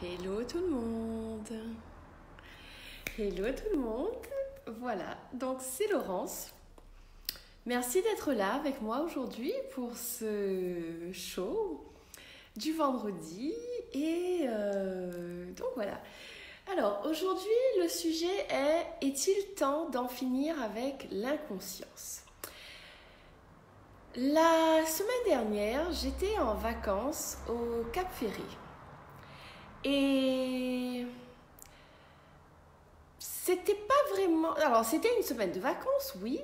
Hello tout le monde. Hello tout le monde. Voilà, donc c'est Laurence. Merci d'être là avec moi aujourd'hui pour ce show du vendredi. Et donc voilà. Alors aujourd'hui, le sujet est: est-il temps d'en finir avec l'inconscience ? La semaine dernière, j'étais en vacances au Cap-Ferré. Et c'était pas vraiment... Alors, c'était une semaine de vacances, oui,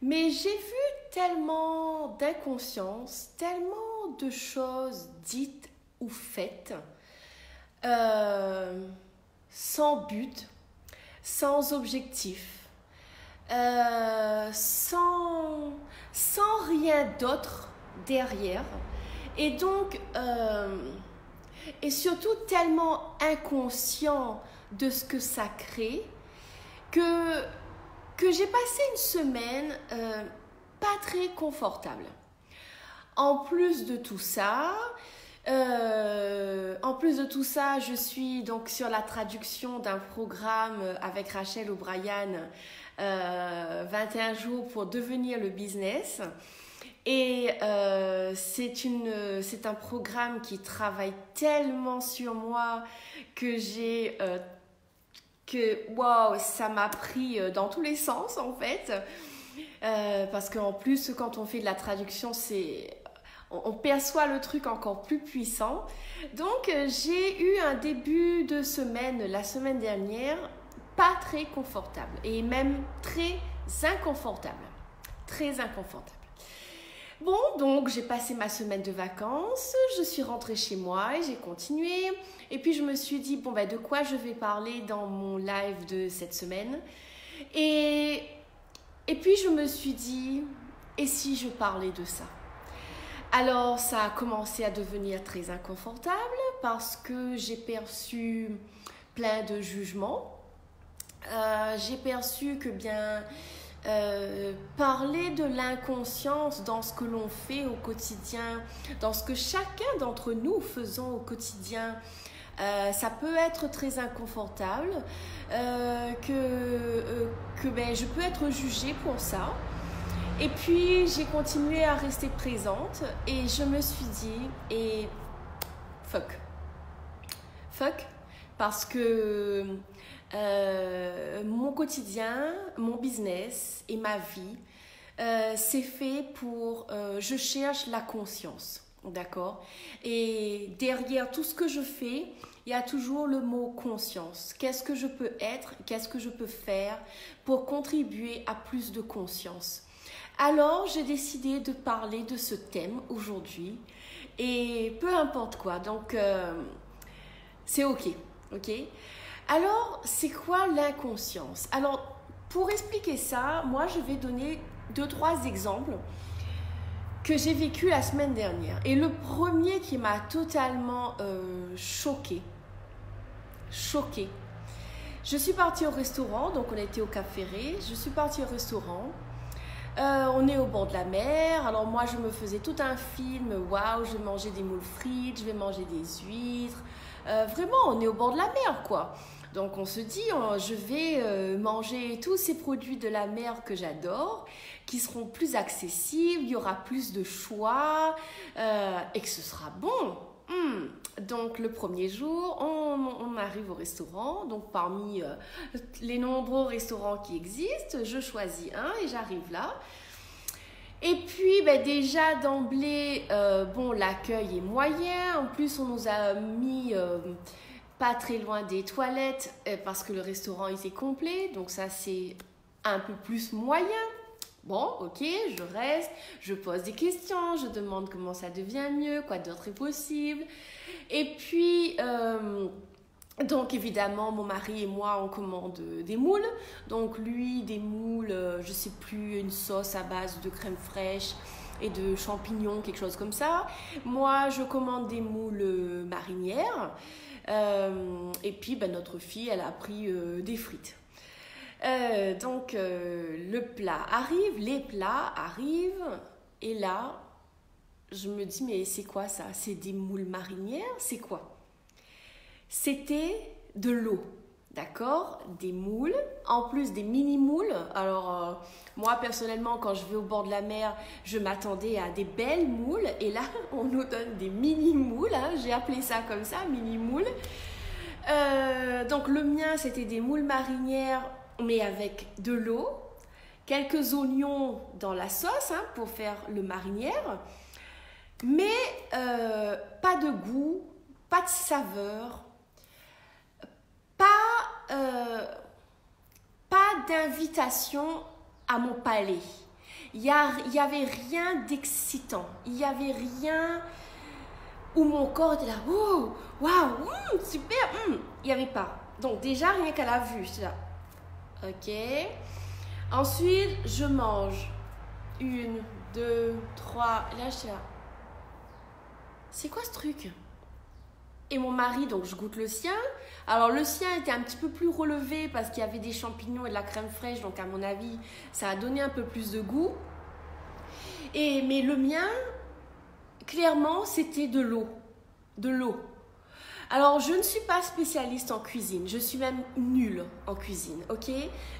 mais j'ai vu tellement d'inconscience, tellement de choses dites ou faites, sans but, sans objectif, sans rien d'autre derrière. Et donc... et surtout tellement inconscient de ce que ça crée que j'ai passé une semaine pas très confortable. En plus de tout ça, je suis donc sur la traduction d'un programme avec Rachel O'Brien, 21 jours pour devenir le business. Et c'est un programme qui travaille tellement sur moi que wow, ça m'a pris dans tous les sens en fait. Parce qu'en plus, quand on fait de la traduction, on perçoit le truc encore plus puissant. Donc, j'ai eu un début de semaine, la semaine dernière, pas très confortable et même très inconfortable. Très inconfortable. Bon, donc j'ai passé ma semaine de vacances, je suis rentrée chez moi et j'ai continué. Et puis je me suis dit, bon ben de quoi je vais parler dans mon live de cette semaine. Et puis je me suis dit, et si je parlais de ça ? Alors ça a commencé à devenir très inconfortable parce que j'ai perçu plein de jugements. J'ai perçu que parler de l'inconscience dans ce que l'on fait au quotidien, dans ce que chacun d'entre nous faisons au quotidien, ça peut être très inconfortable, je peux être jugée pour ça. Et puis j'ai continué à rester présente et je me suis dit, fuck, parce que mon quotidien, mon business et ma vie, c'est fait pour... je cherche la conscience, d'accord ? Et derrière tout ce que je fais, il y a toujours le mot conscience. Qu'est-ce que je peux être ? Qu'est-ce que je peux faire pour contribuer à plus de conscience ? Alors, j'ai décidé de parler de ce thème aujourd'hui et peu importe quoi, donc c'est ok. Alors, c'est quoi l'inconscience ? Alors, pour expliquer ça, moi, je vais donner 2-3 exemples que j'ai vécu la semaine dernière. Et le premier qui m'a totalement choquée. Je suis partie au restaurant, donc on était au Cap-Ferré. Je suis partie au restaurant. On est au bord de la mer. Alors moi, je me faisais tout un film. Waouh, je vais manger des moules frites, je vais manger des huîtres. Vraiment, on est au bord de la mer, quoi. Donc on se dit, je vais manger tous ces produits de la mer que j'adore, qui seront plus accessibles, il y aura plus de choix et que ce sera bon. Donc le premier jour, on arrive au restaurant. Donc parmi les nombreux restaurants qui existent, je choisis un et j'arrive là. Et puis déjà d'emblée, l'accueil est moyen. En plus, on nous a mis pas très loin des toilettes parce que le restaurant était complet. Donc ça, c'est un peu plus moyen. Bon, ok, je reste, je pose des questions, je demande comment ça devient mieux, quoi d'autre est possible. Et puis, donc évidemment, mon mari et moi, on commande des moules. Donc lui, des moules, je sais plus, une sauce à base de crème fraîche et de champignons, quelque chose comme ça. Moi, je commande des moules marinières. Et puis, notre fille, elle a pris des frites. Donc, les plats arrivent. Et là, je me dis, mais c'est quoi ça ? C'est des moules marinières ? C'est quoi ? c'était de l'eau. D'accord? Des moules, en plus des mini-moules. Alors, moi, personnellement, quand je vais au bord de la mer, je m'attendais à des belles moules. Et là, on nous donne des mini-moules. Hein. J'ai appelé ça comme ça, mini-moules. Donc, le mien, c'était des moules marinières, mais avec de l'eau. Quelques oignons dans la sauce hein, pour faire le marinière. Mais pas de goût, pas de saveur. Pas d'invitation à mon palais. Il y avait rien d'excitant. Il n'y avait rien où mon corps était là. Oh, waouh, super. Il n'y avait pas. Donc déjà, rien qu'à la vue, c'est là. Ok. Ensuite, je mange. 1, 2, 3. Là, je suis là. C'est quoi ce truc? Et mon mari, donc je goûte le sien. Alors le sien était un petit peu plus relevé parce qu'il y avait des champignons et de la crème fraîche. Donc à mon avis, ça a donné un peu plus de goût. Mais le mien, clairement, c'était de l'eau. De l'eau. Alors je ne suis pas spécialiste en cuisine. Je suis même nulle en cuisine. Ok?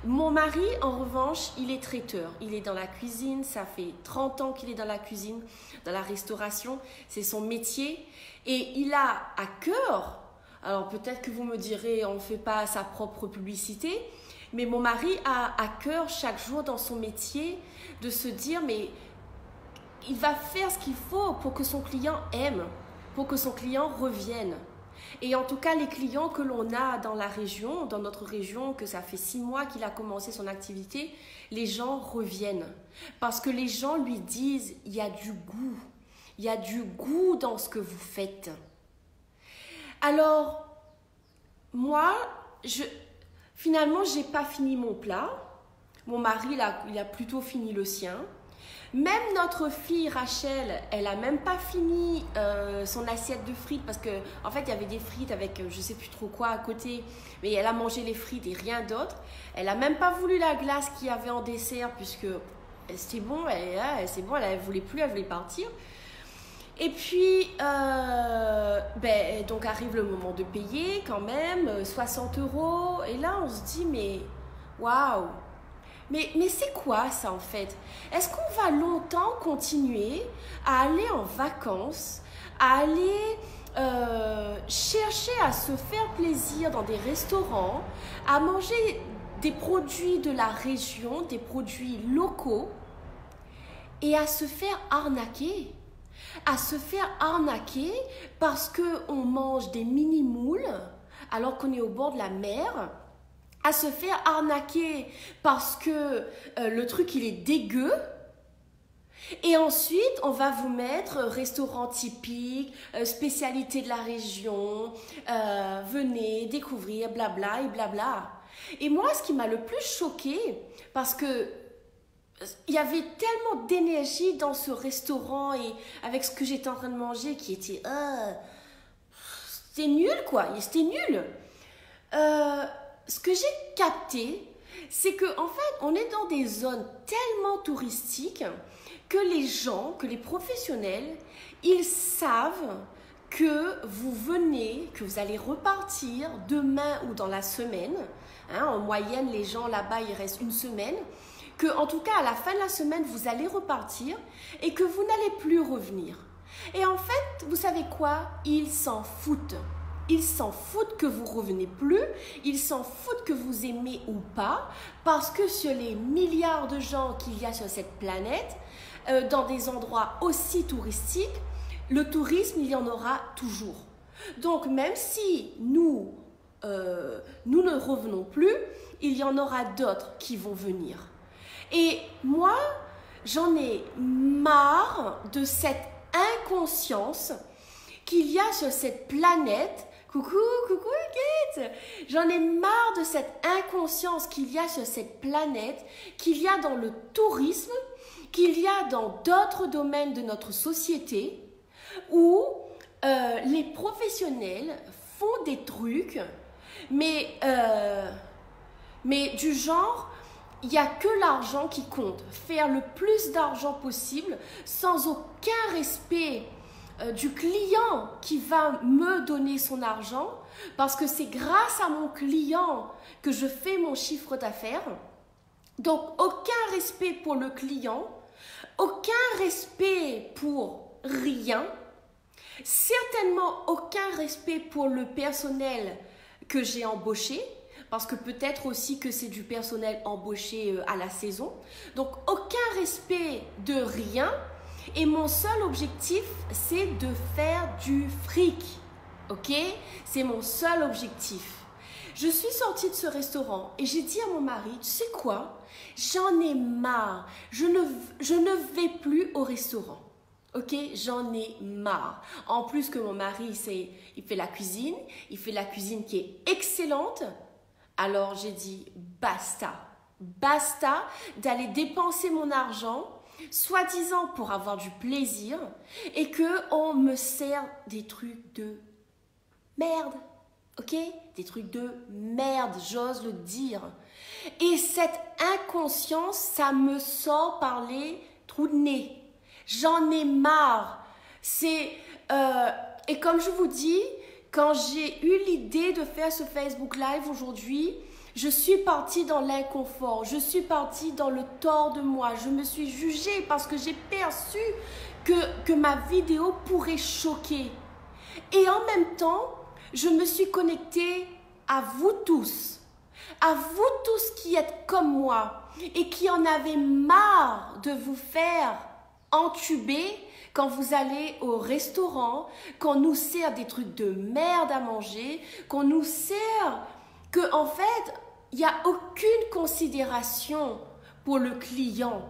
Mon mari, en revanche, il est traiteur. Il est dans la cuisine. Ça fait 30 ans qu'il est dans la cuisine, dans la restauration. C'est son métier. Et il a à cœur, alors peut-être que vous me direz, on ne fait pas sa propre publicité, mais mon mari a à cœur chaque jour dans son métier de se dire, mais il va faire ce qu'il faut pour que son client aime, pour que son client revienne. Et en tout cas, les clients que l'on a dans la région, dans notre région, que ça fait 6 mois qu'il a commencé son activité, les gens reviennent. Parce que les gens lui disent, il y a du goût. Il y a du goût dans ce que vous faites. Alors, moi, finalement, je n'ai pas fini mon plat. Mon mari, il a plutôt fini le sien. Même notre fille Rachel, elle n'a même pas fini son assiette de frites parce qu'en fait, il y avait des frites avec je ne sais plus trop quoi à côté. Mais elle a mangé les frites et rien d'autre. Elle n'a même pas voulu la glace qu'il y avait en dessert puisque c'était bon. C'est bon, elle ne voulait plus, elle voulait partir. Et puis, donc arrive le moment de payer quand même, 60 €. Et là, on se dit, mais waouh! Mais c'est quoi ça en fait? Est-ce qu'on va longtemps continuer à aller en vacances, à aller chercher à se faire plaisir dans des restaurants, à manger des produits de la région, des produits locaux et à se faire arnaquer? À se faire arnaquer parce qu'on mange des mini-moules alors qu'on est au bord de la mer, à se faire arnaquer parce que le truc il est dégueu, et ensuite on va vous mettre restaurant typique, spécialité de la région, venez découvrir blabla et blabla. Et moi ce qui m'a le plus choqué, parce que il y avait tellement d'énergie dans ce restaurant et avec ce que j'étais en train de manger qui était c'était nul quoi, c'était nul. Ce que j'ai capté, c'est que en fait on est dans des zones tellement touristiques que les gens, que les professionnels, ils savent que vous venez, que vous allez repartir demain ou dans la semaine. Hein, en moyenne les gens là-bas ils restent 1 semaine. Que en tout cas à la fin de la semaine vous allez repartir et que vous n'allez plus revenir. Et en fait, vous savez quoi? Ils s'en foutent. Ils s'en foutent que vous revenez plus, ils s'en foutent que vous aimez ou pas, parce que sur les milliards de gens qu'il y a sur cette planète, dans des endroits aussi touristiques, le tourisme, il y en aura toujours. Donc même si nous ne revenons plus, il y en aura d'autres qui vont venir. Et moi, j'en ai marre de cette inconscience qu'il y a sur cette planète. Coucou Kate. J'en ai marre de cette inconscience qu'il y a sur cette planète, qu'il y a dans le tourisme, qu'il y a dans d'autres domaines de notre société, où les professionnels font des trucs, mais du genre... Il n'y a que l'argent qui compte. Faire le plus d'argent possible sans aucun respect du client qui va me donner son argent, parce que c'est grâce à mon client que je fais mon chiffre d'affaires. Donc, aucun respect pour le client, aucun respect pour rien, certainement aucun respect pour le personnel que j'ai embauché, parce que peut-être aussi que c'est du personnel embauché à la saison. Donc, aucun respect de rien. Et mon seul objectif, c'est de faire du fric. Ok? C'est mon seul objectif. Je suis sortie de ce restaurant et j'ai dit à mon mari, tu sais quoi? J'en ai marre. Je ne vais plus au restaurant. Ok? J'en ai marre. En plus que mon mari, il fait la cuisine. Il fait la cuisine qui est excellente. Alors j'ai dit, basta. Basta d'aller dépenser mon argent, soi-disant pour avoir du plaisir, et qu'on me sert des trucs de merde. Ok? Des trucs de merde, j'ose le dire. Et cette inconscience, ça me sort par les trous de nez. J'en ai marre. Et comme je vous dis, quand j'ai eu l'idée de faire ce Facebook Live aujourd'hui, je suis partie dans l'inconfort. Je suis partie dans le tort de moi. Je me suis jugée parce que j'ai perçu que ma vidéo pourrait choquer. Et en même temps, je me suis connectée à vous tous qui êtes comme moi et qui en avez marre de vous faire entuber quand vous allez au restaurant, qu'on nous sert des trucs de merde à manger, qu'on nous sert que en fait, il n'y a aucune considération pour le client.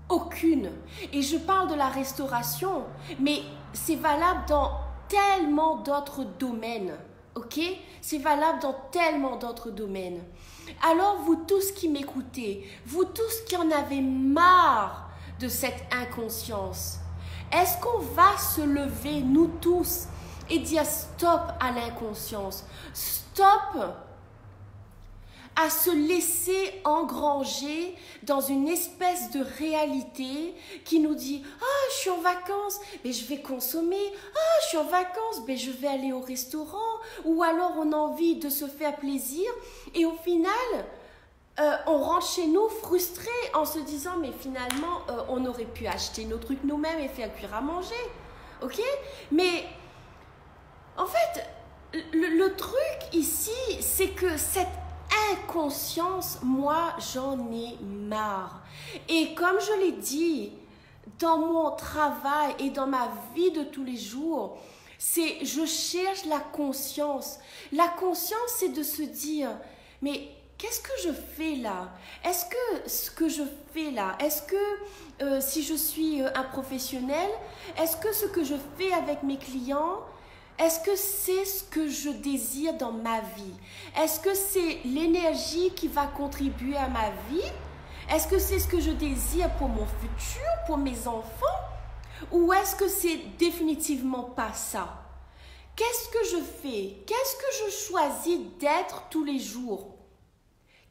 Aucune. Et je parle de la restauration, mais c'est valable dans tellement d'autres domaines. Ok? C'est valable dans tellement d'autres domaines. Alors, vous tous qui m'écoutez, vous tous qui en avez marre de cette inconscience, est-ce qu'on va se lever, nous tous, et dire stop à l'inconscience, stop à se laisser engranger dans une espèce de réalité qui nous dit « Ah, je suis en vacances, mais je vais consommer. Ah, je suis en vacances, mais je vais aller au restaurant. » Ou alors on a envie de se faire plaisir et au final, on rentre chez nous frustré en se disant « Mais finalement, on aurait pu acheter nos trucs nous-mêmes et faire cuire à manger. » Ok? Mais en fait, le truc ici, c'est que cette inconscience, moi, j'en ai marre. Et comme je l'ai dit, dans mon travail et dans ma vie de tous les jours, je cherche la conscience. La conscience, c'est de se dire, mais qu'est-ce que je fais là? Est-ce que ce que je fais là, est-ce que si je suis un professionnel, est-ce que ce que je fais avec mes clients, est-ce que c'est ce que je désire dans ma vie? Est-ce que c'est l'énergie qui va contribuer à ma vie? Est-ce que c'est ce que je désire pour mon futur, pour mes enfants? Ou est-ce que c'est définitivement pas ça? Qu'est-ce que je fais? Qu'est-ce que je choisis d'être tous les jours?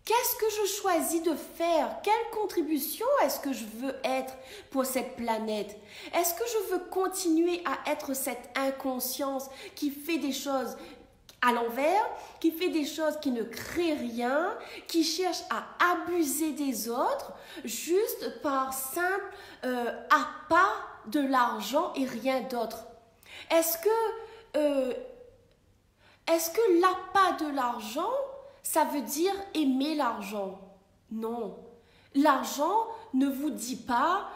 Qu'est-ce que je choisis de faire? Quelle contribution est-ce que je veux être pour cette planète? Est-ce que je veux continuer à être cette inconscience qui fait des choses à l'envers, qui fait des choses qui ne créent rien, qui cherche à abuser des autres juste par simple appât de l'argent et rien d'autre? Est-ce que l'appât de l'argent, ça veut dire aimer l'argent? Non. L'argent ne vous dit pas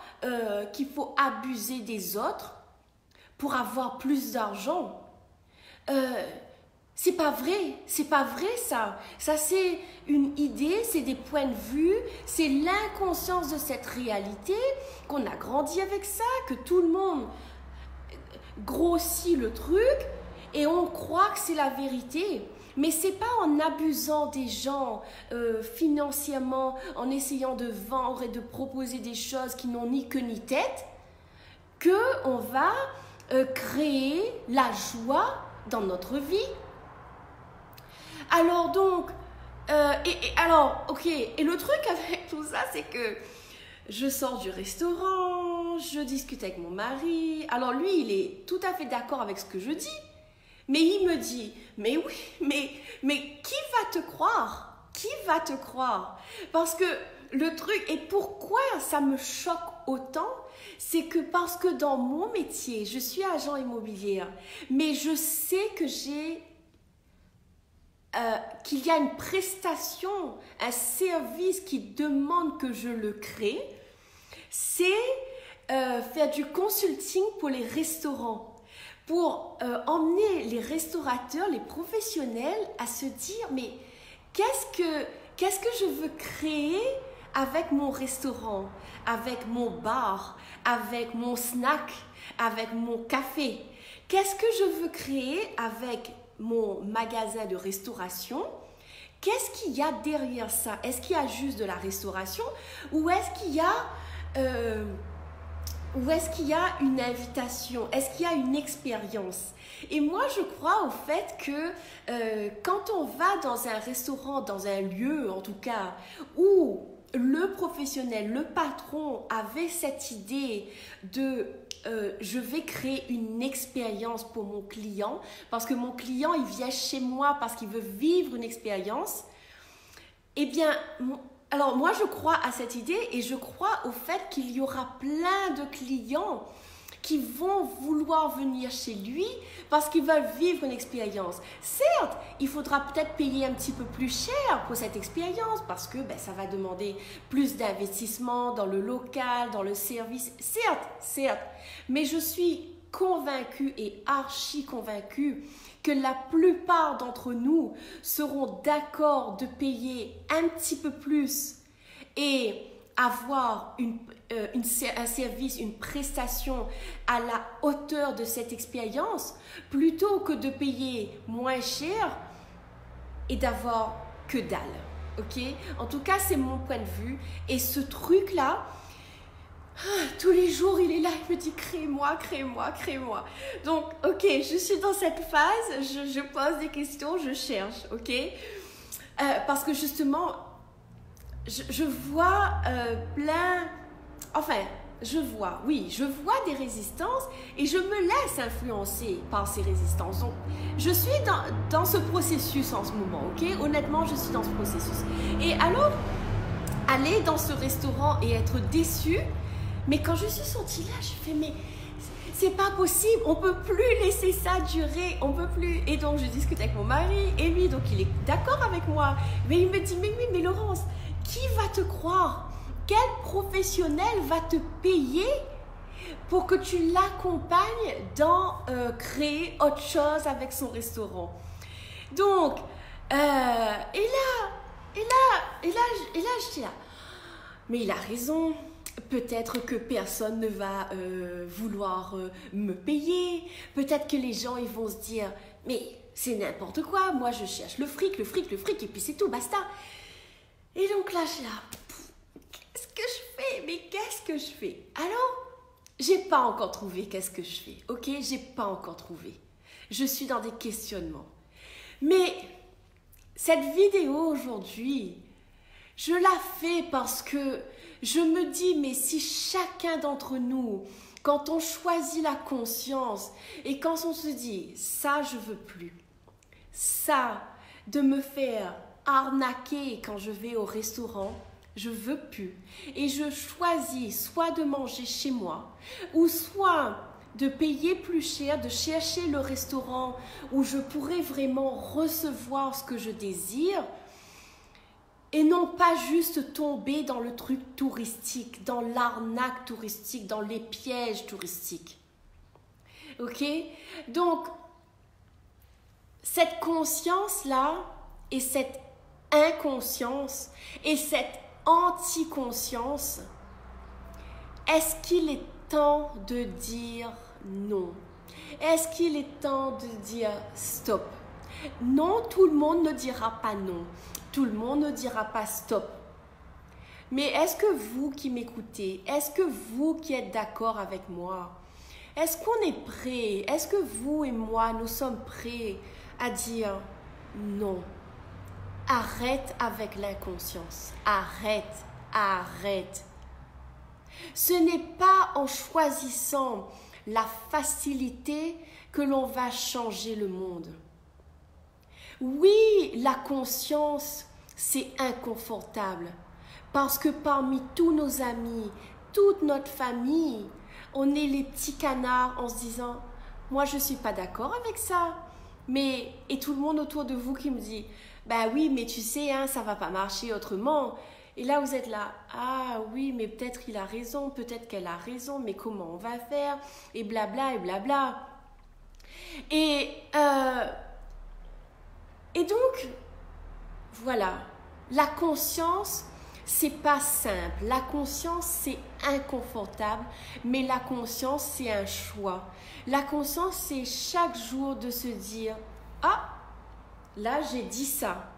qu'il faut abuser des autres pour avoir plus d'argent. C'est pas vrai. C'est pas vrai ça. Ça c'est une idée, c'est des points de vue, c'est l'inconscience de cette réalité, qu'on a grandi avec ça, que tout le monde grossit le truc et on croit que c'est la vérité. Mais c'est pas en abusant des gens financièrement, en essayant de vendre et de proposer des choses qui n'ont ni queue ni tête, qu'on va créer la joie dans notre vie. Alors donc, et le truc avec tout ça, c'est que je sors du restaurant, je discute avec mon mari. Alors lui, il est tout à fait d'accord avec ce que je dis. Mais il me dit, mais oui, mais qui va te croire? Qui va te croire? Parce que le truc, et pourquoi ça me choque autant, c'est que parce que dans mon métier, je suis agent immobilier, mais je sais que qu'il y a une prestation, un service qui demande que je le crée, c'est faire du consulting pour les restaurants, pour emmener les restaurateurs, les professionnels à se dire, mais qu'est-ce que je veux créer avec mon restaurant, avec mon bar, avec mon snack, avec mon café? Qu'est-ce que je veux créer avec mon magasin de restauration? Qu'est-ce qu'il y a derrière ça? Est-ce qu'il y a juste de la restauration ou est-ce qu'il y a une invitation? Est-ce qu'il y a une expérience? Et moi, je crois au fait que quand on va dans un restaurant, dans un lieu en tout cas, où le professionnel, le patron avait cette idée de je vais créer une expérience pour mon client parce que mon client, il vient chez moi parce qu'il veut vivre une expérience. Eh bien, alors moi, je crois à cette idée et je crois au fait qu'il y aura plein de clients qui vont vouloir venir chez lui parce qu'ils veulent vivre une expérience. Certes, il faudra peut-être payer un petit peu plus cher pour cette expérience parce que ça va demander plus d'investissement dans le local, dans le service. Certes, mais je suis convaincue et archi convaincue que la plupart d'entre nous seront d'accord de payer un petit peu plus et avoir un service, une prestation à la hauteur de cette expérience plutôt que de payer moins cher et d'avoir que dalle. Ok? En tout cas, c'est mon point de vue. Et ce truc-là, tous les jours, il est là, il me dit crée-moi. Donc, ok, je suis dans cette phase, je pose des questions, je cherche, ok? Parce que justement, je vois je vois des résistances et je me laisse influencer par ces résistances. Donc, je suis dans ce processus en ce moment, ok? Honnêtement, je suis dans ce processus. Et alors, aller dans ce restaurant et être déçue, mais quand je suis sortie là, j'ai fait, mais c'est pas possible, on peut plus laisser ça durer, on peut plus. Et donc, je discute avec mon mari et lui, donc il est d'accord avec moi. Mais il me dit, mais oui, mais Laurence, qui va te croire? Quel professionnel va te payer pour que tu l'accompagnes dans créer autre chose avec son restaurant? Donc, et là, je dis là, mais il a raison. Peut-être que personne ne va vouloir me payer. Peut-être que les gens ils vont se dire, mais c'est n'importe quoi. Moi, je cherche le fric, et puis c'est tout, basta. Et donc là, je suis là, qu'est-ce que je fais? Mais qu'est-ce que je fais? Alors, j'ai pas encore trouvé qu'est-ce que je fais. Ok, j'ai pas encore trouvé. Je suis dans des questionnements. Mais cette vidéo aujourd'hui, je la fais parce que je me dis, mais si chacun d'entre nous, quand on choisit la conscience et quand on se dit, ça je veux plus, ça de me faire arnaquer quand je vais au restaurant, je veux plus. Et je choisis soit de manger chez moi ou soit de payer plus cher, de chercher le restaurant où je pourrais vraiment recevoir ce que je désire. Et non pas juste tomber dans le truc touristique, dans l'arnaque touristique, dans les pièges touristiques. Ok? Donc, cette conscience-là et cette inconscience et cette anti-conscience, est-ce qu'il est temps de dire non? Est-ce qu'il est temps de dire stop? Non, tout le monde ne dira pas non. Tout le monde ne dira pas stop. Mais est-ce que vous qui m'écoutez, est-ce que vous qui êtes d'accord avec moi, est-ce qu'on est prêt? Est-ce que vous et moi, nous sommes prêts à dire non? Arrête avec l'inconscience. Arrête. Ce n'est pas en choisissant la facilité que l'on va changer le monde. Oui, la conscience, c'est inconfortable parce que parmi tous nos amis, toute notre famille, on est les petits canards en se disant « moi je ne suis pas d'accord avec ça ». Et tout le monde autour de vous qui me dit « bah oui, mais tu sais, hein, ça ne va pas marcher autrement ». Et là, vous êtes là, ah oui, mais peut-être il a raison, peut-être qu'elle a raison, mais comment on va faire? Et blabla, et blabla. Et donc, voilà, la conscience, c'est pas simple. La conscience, c'est inconfortable, mais la conscience, c'est un choix. La conscience, c'est chaque jour de se dire, ah, là, j'ai dit ça.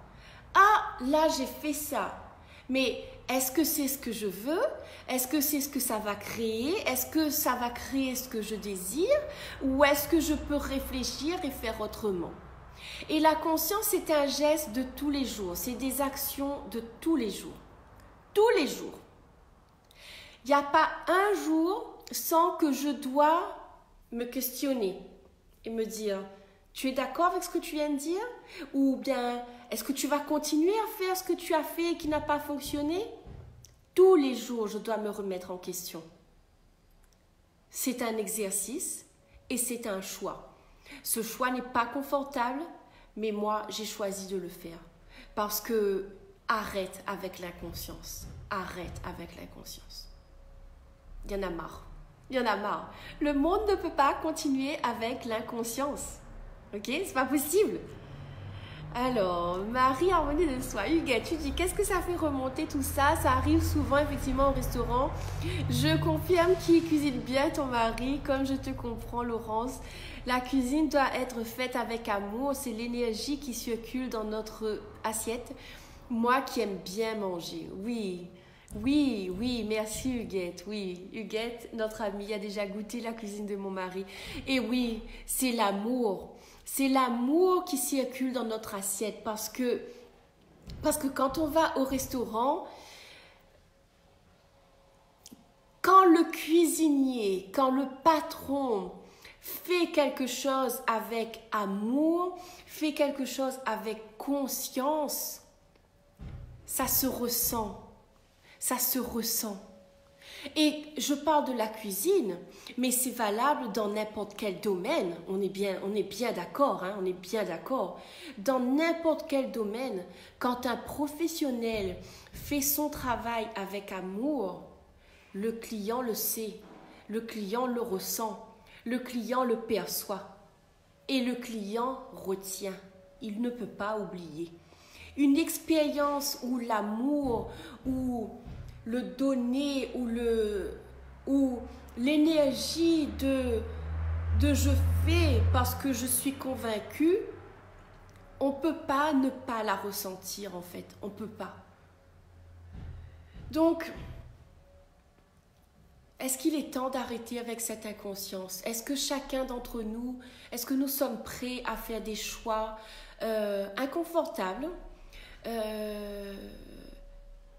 Ah, là, j'ai fait ça. Mais est-ce que c'est ce que je veux? Est-ce que c'est ce que ça va créer? Est-ce que ça va créer ce que je désire? Ou est-ce que je peux réfléchir et faire autrement? Et la conscience, c'est un geste de tous les jours. C'est des actions de tous les jours. Tous les jours. Il n'y a pas un jour sans que je dois me questionner et me dire, tu es d'accord avec ce que tu viens de dire? Ou bien, est-ce que tu vas continuer à faire ce que tu as fait et qui n'a pas fonctionné? Tous les jours, je dois me remettre en question. C'est un exercice et c'est un choix. Ce choix n'est pas confortable, mais moi, j'ai choisi de le faire. Parce que arrête avec l'inconscience. Arrête avec l'inconscience. Il y en a marre. Il y en a marre. Le monde ne peut pas continuer avec l'inconscience. Ok? C'est pas possible. Alors, Marie-Harmonie de Soi, Huguette, tu dis qu'est-ce que ça fait remonter tout ça? Ça arrive souvent effectivement au restaurant. Je confirme qu'il cuisine bien ton mari, comme je te comprends Laurence. La cuisine doit être faite avec amour, c'est l'énergie qui circule dans notre assiette. Moi qui aime bien manger, oui. Oui, oui, merci Huguette, oui. Huguette, notre amie, a déjà goûté la cuisine de mon mari. Et oui, c'est l'amour. C'est l'amour qui circule dans notre assiette parce que quand on va au restaurant, quand le cuisinier, quand le patron fait quelque chose avec amour, fait quelque chose avec conscience, ça se ressent. Ça se ressent. Et je parle de la cuisine, mais c'est valable dans n'importe quel domaine. On est bien d'accord, hein, on est bien d'accord. Dans n'importe quel domaine, quand un professionnel fait son travail avec amour, le client le sait, le client le ressent, le client le perçoit et le client retient. Il ne peut pas oublier. Une expérience où l'amour, où le donner ou l'énergie de je fais parce que je suis convaincue, on ne peut pas ne pas la ressentir en fait, on ne peut pas. Donc, est-ce qu'il est temps d'arrêter avec cette inconscience? Est-ce que chacun d'entre nous, est-ce que nous sommes prêts à faire des choix inconfortables,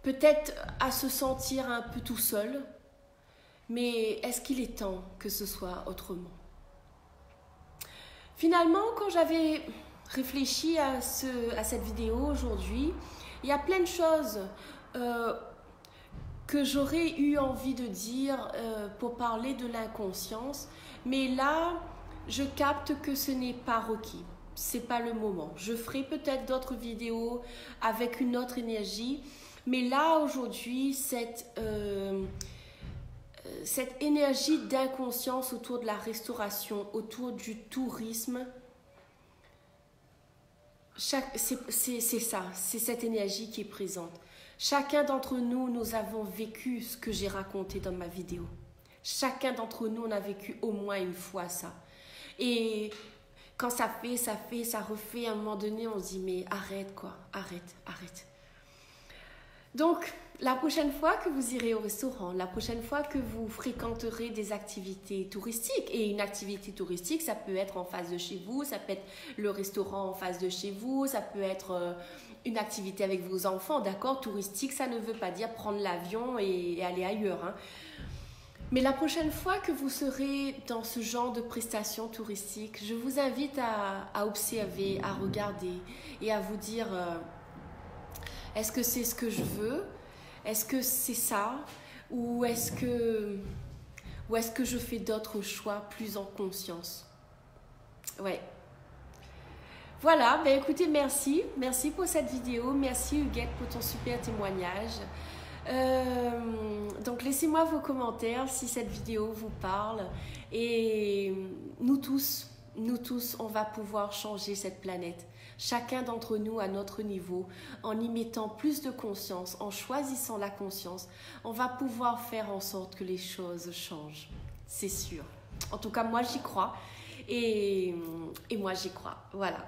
peut-être à se sentir un peu tout seul, mais est-ce qu'il est temps que ce soit autrement? Finalement, quand j'avais réfléchi à cette vidéo aujourd'hui, il y a plein de choses que j'aurais eu envie de dire pour parler de l'inconscience, mais là, je capte que ce n'est pas requis. C'est pas le moment. Je ferai peut-être d'autres vidéos avec une autre énergie, mais là, aujourd'hui, cette énergie d'inconscience autour de la restauration, autour du tourisme, c'est ça, c'est cette énergie qui est présente. Chacun d'entre nous, nous avons vécu ce que j'ai raconté dans ma vidéo. Chacun d'entre nous, on a vécu au moins une fois ça. Et quand ça refait, à un moment donné, on se dit, mais arrête quoi, arrête. Donc, La prochaine fois que vous irez au restaurant, la prochaine fois que vous fréquenterez des activités touristiques, et une activité touristique, ça peut être en face de chez vous, ça peut être le restaurant en face de chez vous, ça peut être une activité avec vos enfants, d'accord? Touristique, ça ne veut pas dire prendre l'avion et aller ailleurs, hein. Mais la prochaine fois que vous serez dans ce genre de prestations touristiques, je vous invite à observer, à regarder et à vous dire est-ce que c'est ce que je veux? Est-ce que c'est ça ou est-ce que je fais d'autres choix plus en conscience? Ouais. Voilà, ben écoutez, merci. Merci pour cette vidéo. Merci Huguette pour ton super témoignage. Donc laissez-moi vos commentaires si cette vidéo vous parle. Et nous tous, on va pouvoir changer cette planète. Chacun d'entre nous à notre niveau, en y mettant plus de conscience, en choisissant la conscience, on va pouvoir faire en sorte que les choses changent. C'est sûr. En tout cas, moi j'y crois. Et moi j'y crois. Voilà.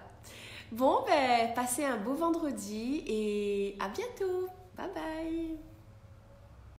Bon, ben, passez un beau vendredi et à bientôt. Bye bye.